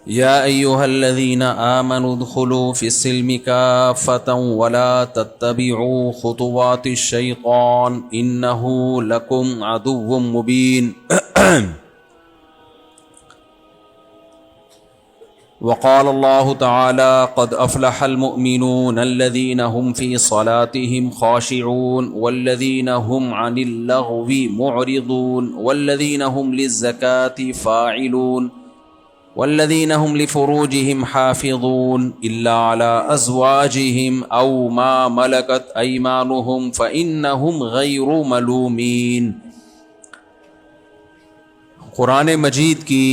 يا أيها الذين آمنوا ادخلوا في السلم كافة ولا تتبعوا خطوات الشيطان إنه لكم عدو مبين وقال الله تعالى قد أفلح المؤمنون الذين هم في صلاتهم خاشعون والذين هم عن اللغو معرضون والذين هم للزكاة فاعلون والذين هم لفروجهم حافظون إلا على أزواجهم أو ما ملكت أيمانهم فإنهم غير ملومين۔ قرآن مجید کی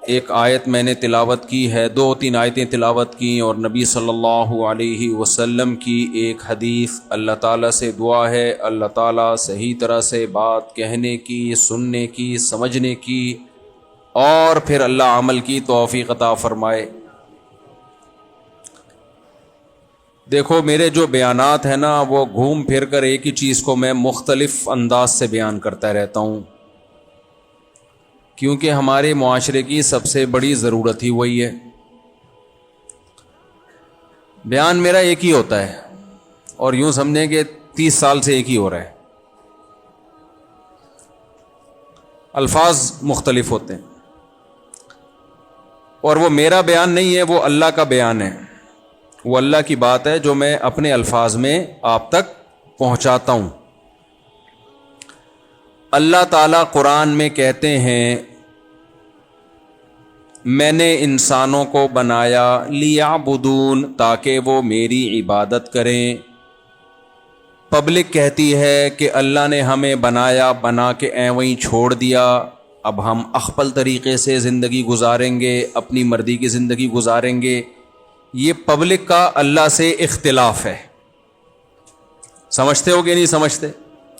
ایک آیت میں نے تلاوت کی ہے، 2-3 آیتیں تلاوت کی، اور نبی صلی اللہ علیہ وسلم کی ایک حدیث۔ اللہ تعالیٰ سے دعا ہے اللہ تعالیٰ صحیح طرح سے بات کہنے کی، سننے کی، سمجھنے کی، اور پھر اللہ عمل کی توفیق عطا فرمائے۔ دیکھو میرے جو بیانات ہیں نا، وہ گھوم پھر کر ایک ہی چیز کو میں مختلف انداز سے بیان کرتا رہتا ہوں، کیونکہ ہمارے معاشرے کی سب سے بڑی ضرورت ہی وہی ہے۔ بیان میرا ایک ہی ہوتا ہے، اور یوں سمجھیں کہ 30 سال سے ایک ہی ہو رہا ہے، الفاظ مختلف ہوتے ہیں، اور وہ میرا بیان نہیں ہے، وہ اللہ کا بیان ہے، وہ اللہ کی بات ہے جو میں اپنے الفاظ میں آپ تک پہنچاتا ہوں۔ اللہ تعالیٰ قرآن میں کہتے ہیں میں نے انسانوں کو بنایا لیعبدون، تاکہ وہ میری عبادت کریں۔ پبلک کہتی ہے کہ اللہ نے ہمیں بنایا، بنا کے وہیں چھوڑ دیا، اب ہم اخپل طریقے سے زندگی گزاریں گے، اپنی مرضی کی زندگی گزاریں گے۔ یہ پبلک کا اللہ سے اختلاف ہے۔ سمجھتے ہو کہ نہیں سمجھتے؟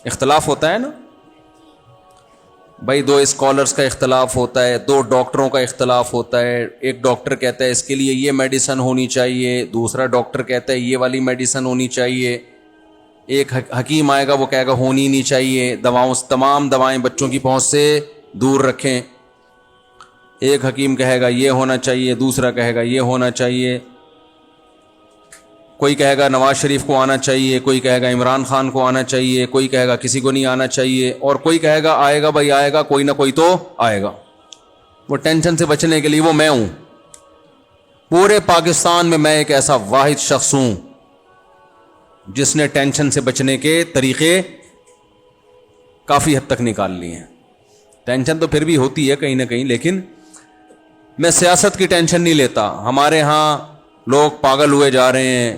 اختلاف ہوتا ہے نا بھائی، 2 اسکالرز کا اختلاف ہوتا ہے، 2 ڈاکٹروں کا اختلاف ہوتا ہے۔ ایک ڈاکٹر کہتا ہے اس کے لیے یہ میڈیسن ہونی چاہیے، دوسرا ڈاکٹر کہتا ہے یہ والی میڈیسن ہونی چاہیے، ایک حکیم آئے گا وہ کہے گا ہونی نہیں چاہیے، تمام دوائیں بچوں کی پہنچ سے دور رکھیں۔ ایک حکیم کہے گا یہ ہونا چاہیے، دوسرا کہے گا یہ ہونا چاہیے، کوئی کہے گا نواز شریف کو آنا چاہیے، کوئی کہے گا عمران خان کو آنا چاہیے، کوئی کہے گا کسی کو نہیں آنا چاہیے، اور کوئی کہے گا آئے گا بھائی آئے گا، کوئی نہ کوئی تو آئے گا۔ وہ ٹینشن سے بچنے کے لیے وہ میں ہوں۔ پورے پاکستان میں میں ایک ایسا واحد شخص ہوں جس نے ٹینشن سے بچنے کے طریقے کافی حد تک نکال لیے ہیں۔ ٹینشن تو پھر بھی ہوتی ہے کہیں نہ کہیں، لیکن میں سیاست کی ٹینشن نہیں لیتا۔ ہمارے ہاں لوگ پاگل ہوئے جا رہے ہیں،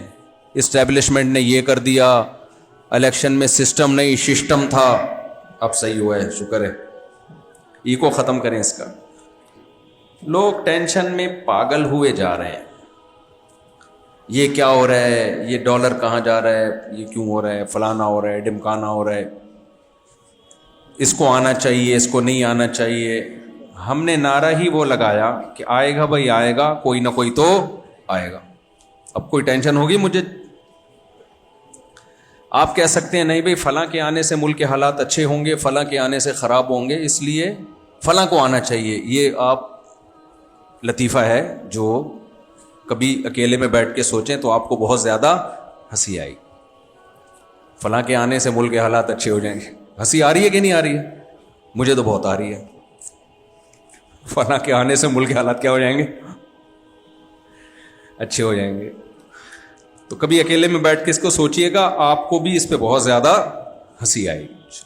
اسٹیبلشمنٹ نے یہ کر دیا، الیکشن میں سسٹم نہیں شسٹم تھا، اب صحیح ہوا ہے، شکر ہے، ایکو ختم کریں اس کا۔ لوگ ٹینشن میں پاگل ہوئے جا رہے ہیں، یہ کیا ہو رہا ہے، یہ ڈالر کہاں جا رہا ہے، یہ کیوں ہو رہا ہے، فلانا ہو رہا ہے، ڈمکانا ہو رہا ہے، اس کو آنا چاہیے، اس کو نہیں آنا چاہیے۔ ہم نے نعرہ ہی وہ لگایا کہ آئے گا بھائی آئے گا، کوئی نہ کوئی تو آئے گا۔ اب کوئی ٹینشن ہوگی مجھے؟ آپ کہہ سکتے ہیں نہیں بھائی فلاں کے آنے سے ملک کے حالات اچھے ہوں گے، فلاں کے آنے سے خراب ہوں گے، اس لیے فلاں کو آنا چاہیے۔ یہ آپ لطیفہ ہے جو کبھی اکیلے میں بیٹھ کے سوچیں تو آپ کو بہت زیادہ ہنسی آئی۔ فلاں کے آنے سے ملک کے حالات اچھے ہو جائیں گے، ہنسی آ رہی ہے کہ نہیں آ رہی ہے؟ مجھے تو بہت آ رہی ہے۔ فلاں کے آنے سے ملک کے حالات کیا ہو جائیں گے؟ اچھے ہو جائیں گے۔ تو کبھی اکیلے میں بیٹھ کے اس کو سوچئے گا، آپ کو بھی اس پہ بہت زیادہ ہنسی آئے گی۔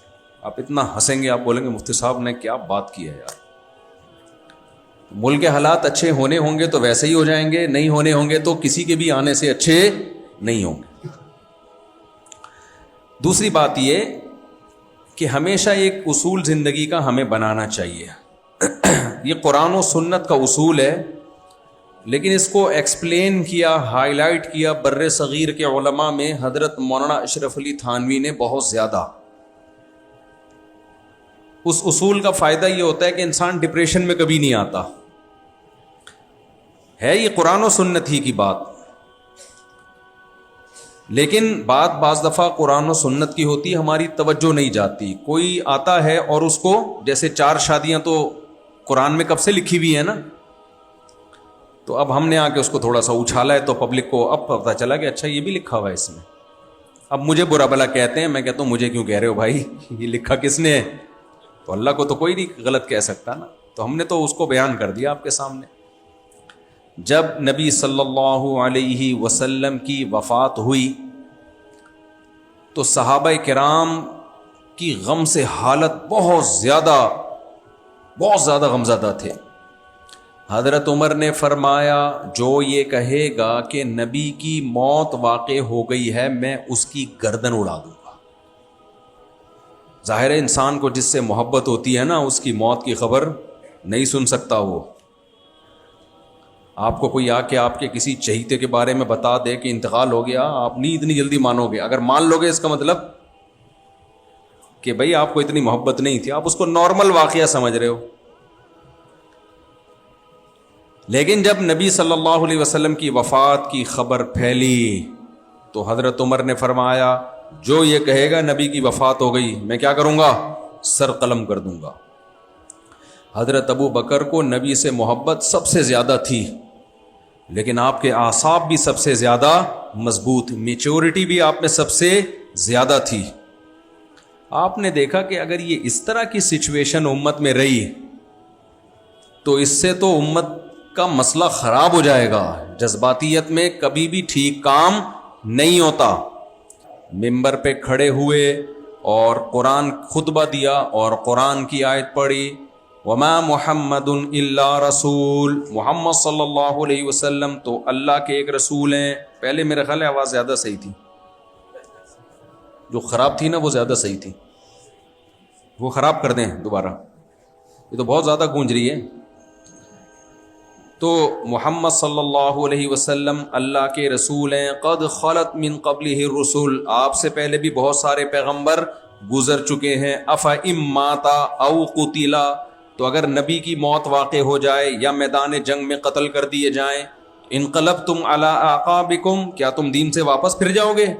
آپ اتنا ہنسیں گے، آپ بولیں گے مفتی صاحب نے کیا بات کی ہے یار۔ ملک کے حالات اچھے ہونے ہوں گے تو ویسے ہی ہو جائیں گے، نہیں ہونے ہوں گے تو کسی کے بھی آنے سے اچھے نہیں ہوں گے۔ دوسری بات یہ کہ ہمیشہ ایک اصول زندگی کا ہمیں بنانا چاہیے۔ یہ قرآن و سنت کا اصول ہے، لیکن اس کو ایکسپلین کیا، ہائی لائٹ کیا بر صغیر کے علماء میں حضرت مولانا اشرف علی تھانوی نے بہت زیادہ۔ اس اصول کا فائدہ یہ ہوتا ہے کہ انسان ڈپریشن میں کبھی نہیں آتا۔ ہے یہ قرآن و سنت ہی کی بات، لیکن بات بعض دفعہ قرآن و سنت کی ہوتی ہے، ہماری توجہ نہیں جاتی۔ کوئی آتا ہے اور اس کو، جیسے 4 شادیاں تو قرآن میں کب سے لکھی ہوئی ہیں نا، تو اب ہم نے آ کے اس کو تھوڑا سا اچھالا ہے، تو پبلک کو اب پتہ چلا کہ اچھا یہ بھی لکھا ہوا ہے اس میں. اب مجھے برا بھلا کہتے ہیں، میں کہتا ہوں مجھے کیوں کہہ رہے ہو بھائی، یہ لکھا کس نے ہے؟ تو اللہ کو تو کوئی نہیں غلط کہہ سکتا نا. تو ہم نے تو اس کو بیان کر دیا آپ کے سامنے. جب نبی صلی اللہ علیہ وسلم کی وفات ہوئی تو صحابہ کرام کی غم سے حالت بہت زیادہ غمزدہ تھے. حضرت عمر نے فرمایا جو یہ کہے گا کہ نبی کی موت واقع ہو گئی ہے میں اس کی گردن اڑا دوں گا. ظاہر ہے انسان کو جس سے محبت ہوتی ہے نا، اس کی موت کی خبر نہیں سن سکتا. وہ آپ کو کوئی آ کے آپ کے کسی چہیتے کے بارے میں بتا دے کہ انتقال ہو گیا، آپ نہیں اتنی جلدی مانو گے. اگر مان لو گے اس کا مطلب کہ بھئی آپ کو اتنی محبت نہیں تھی، آپ اس کو نارمل واقعہ سمجھ رہے ہو. لیکن جب نبی صلی اللہ علیہ وسلم کی وفات کی خبر پھیلی تو حضرت عمر نے فرمایا جو یہ کہے گا نبی کی وفات ہو گئی میں کیا کروں گا؟ سر قلم کر دوں گا. حضرت ابو بکر کو نبی سے محبت سب سے زیادہ تھی، لیکن آپ کے اعصاب بھی سب سے زیادہ مضبوط، میچورٹی بھی آپ میں سب سے زیادہ تھی. آپ نے دیکھا کہ اگر یہ اس طرح کی سچویشن امت میں رہی تو اس سے تو امت کا مسئلہ خراب ہو جائے گا. جذباتیت میں کبھی بھی ٹھیک کام نہیں ہوتا. ممبر پہ کھڑے ہوئے اور قرآن خطبہ دیا اور قرآن کی آیت پڑھی، وما محمد الا رسول، محمد صلی اللہ علیہ وسلم تو اللہ کے ایک رسول ہیں. پہلے میرا خیال ہے آواز زیادہ صحیح تھی، جو خراب تھی نا وہ زیادہ صحیح تھی. وہ خراب کر دیں دوبارہ، یہ تو بہت زیادہ گونج رہی ہے. تو محمد صلی اللہ علیہ وسلم اللہ کے رسول ہیں. قد خلت من قبلہ الرسل، آپ سے پہلے بھی بہت سارے پیغمبر گزر چکے ہیں. افئن مات او قتل، تو اگر نبی کی موت واقع ہو جائے یا میدان جنگ میں قتل کر دیے جائیں، انقلبتم علی اعقابکم، کیا تم دین سے واپس پھر جاؤ گے؟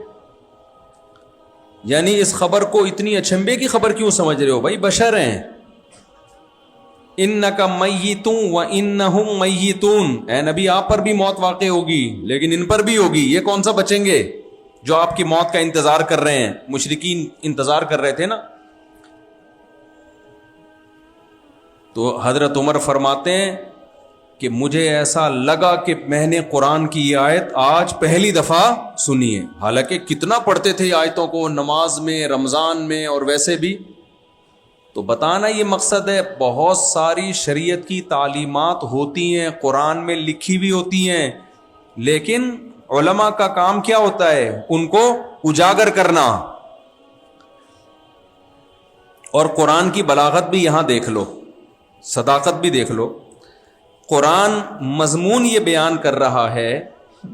یعنی اس خبر کو اتنی اچنبے کی خبر کیوں سمجھ رہے ہو بھائی؟ بشر ہیں. انک میت وانہم میتون، اے نبی آپ پر بھی موت واقع ہوگی لیکن ان پر بھی ہوگی. یہ کون سا بچیں گے جو آپ کی موت کا انتظار کر رہے ہیں؟ مشرکین انتظار کر رہے تھے نا. تو حضرت عمر فرماتے ہیں کہ مجھے ایسا لگا کہ میں نے قرآن کی یہ آیت آج پہلی دفعہ سنی ہے. حالانکہ کتنا پڑھتے تھے آیتوں کو نماز میں، رمضان میں اور ویسے بھی. تو بتانا یہ مقصد ہے، بہت ساری شریعت کی تعلیمات ہوتی ہیں، قرآن میں لکھی بھی ہوتی ہیں، لیکن علماء کا کام کیا ہوتا ہے؟ ان کو اجاگر کرنا. اور قرآن کی بلاغت بھی یہاں دیکھ لو، صداقت بھی دیکھ لو. قرآن مضمون یہ بیان کر رہا ہے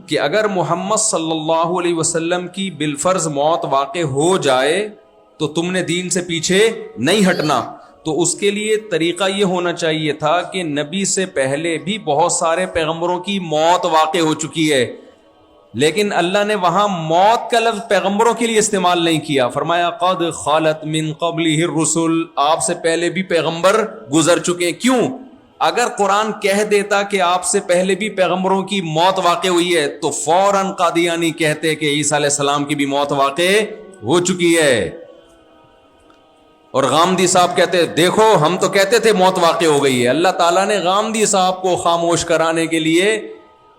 کہ اگر محمد صلی اللہ علیہ وسلم کی بالفرض موت واقع ہو جائے تو تم نے دین سے پیچھے نہیں ہٹنا. تو اس کے لیے طریقہ یہ ہونا چاہیے تھا کہ نبی سے پہلے بھی بہت سارے پیغمبروں کی موت واقع ہو چکی ہے، لیکن اللہ نے وہاں موت کا لفظ پیغمبروں کے لیے استعمال نہیں کیا. فرمایا قد خالت من قبلہ الرسل، آپ سے پہلے بھی پیغمبر گزر چکے ہیں. کیوں؟ اگر قرآن کہہ دیتا کہ آپ سے پہلے بھی پیغمبروں کی موت واقع ہوئی ہے تو فوراً قادیانی کہتے کہ عیسیٰ علیہ السلام کی بھی موت واقع ہو چکی ہے. اور غامدی صاحب کہتے دیکھو ہم تو کہتے تھے موت واقع ہو گئی ہے. اللہ تعالیٰ نے غامدی صاحب کو خاموش کرانے کے لیے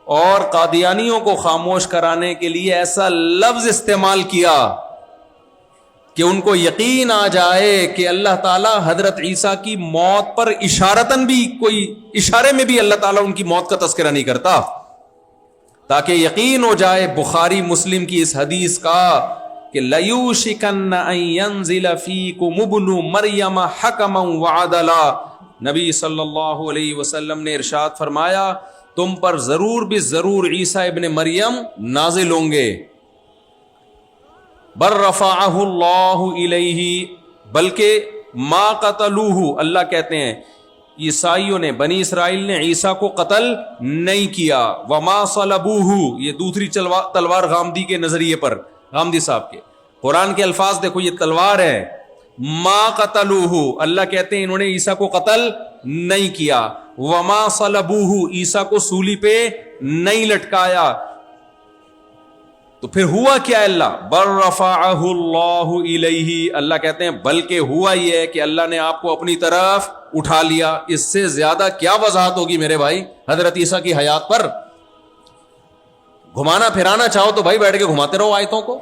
اور قادیانیوں کو خاموش کرانے کے لیے ایسا لفظ استعمال کیا کہ ان کو یقین آ جائے کہ اللہ تعالیٰ حضرت عیسیٰ کی موت پر اشارتاً بھی، کوئی اشارے میں بھی اللہ تعالیٰ ان کی موت کا تذکرہ نہیں کرتا، تاکہ یقین ہو جائے بخاری مسلم کی اس حدیث کا کہ لَيُوشِكَنَّ أَن يَنزِلَ فِيكُمُ ابْنُ مَرْيَمَ حَكَمًا وَعَدْلًا. نبی صلی اللہ علیہ وسلم نے ارشاد فرمایا تم پر ضرور بھی ضرور عیسیٰ ابن مریم نازل ہوں گے. بل رفعہ اللہ الیہ، بلکہ ما قتلوہ، اللہ کہتے ہیں عیسائیوں نے، بنی اسرائیل نے عیسیٰ کو قتل نہیں کیا. وما صلبوہ، یہ دوسری تلوار غامدی کے نظریے پر، غامدی صاحب کے. قرآن کے الفاظ دیکھو، یہ تلوار ہے. ما قتلوہ، اللہ کہتے ہیں انہوں نے عیسیٰ کو قتل نہیں کیا. وما صلبوہ، عیسیٰ کو سولی پہ نہیں لٹکایا. تو پھر ہوا کیا اللہ؟ بل رفعہ اللہ الیہ، اللہ کہتے ہیں بلکہ ہوا یہ ہے کہ اللہ نے آپ کو اپنی طرف اٹھا لیا. اس سے زیادہ کیا وضاحت ہوگی میرے بھائی حضرت عیسیٰ کی حیات پر؟ گھمانا پھرانا چاہو تو بھائی بیٹھ کے گھماتے رہو آیتوں کو.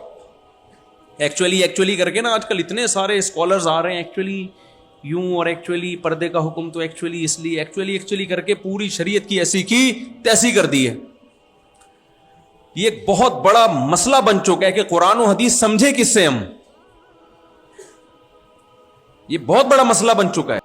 ایکچولی کر کے نا آج کل اتنے سارے اسکالرز آ رہے ہیں ایکچولی یوں، اور ایکچولی پردے کا حکم تو ایکچولی اس لیے، ایکچولی کر کے پوری شریعت کی ایسی کی تیسی کر دی ہے. یہ ایک بہت بڑا مسئلہ بن چکا ہے کہ قرآن و حدیث سمجھے کس سے ہم. یہ بہت بڑا مسئلہ بن چکا ہے.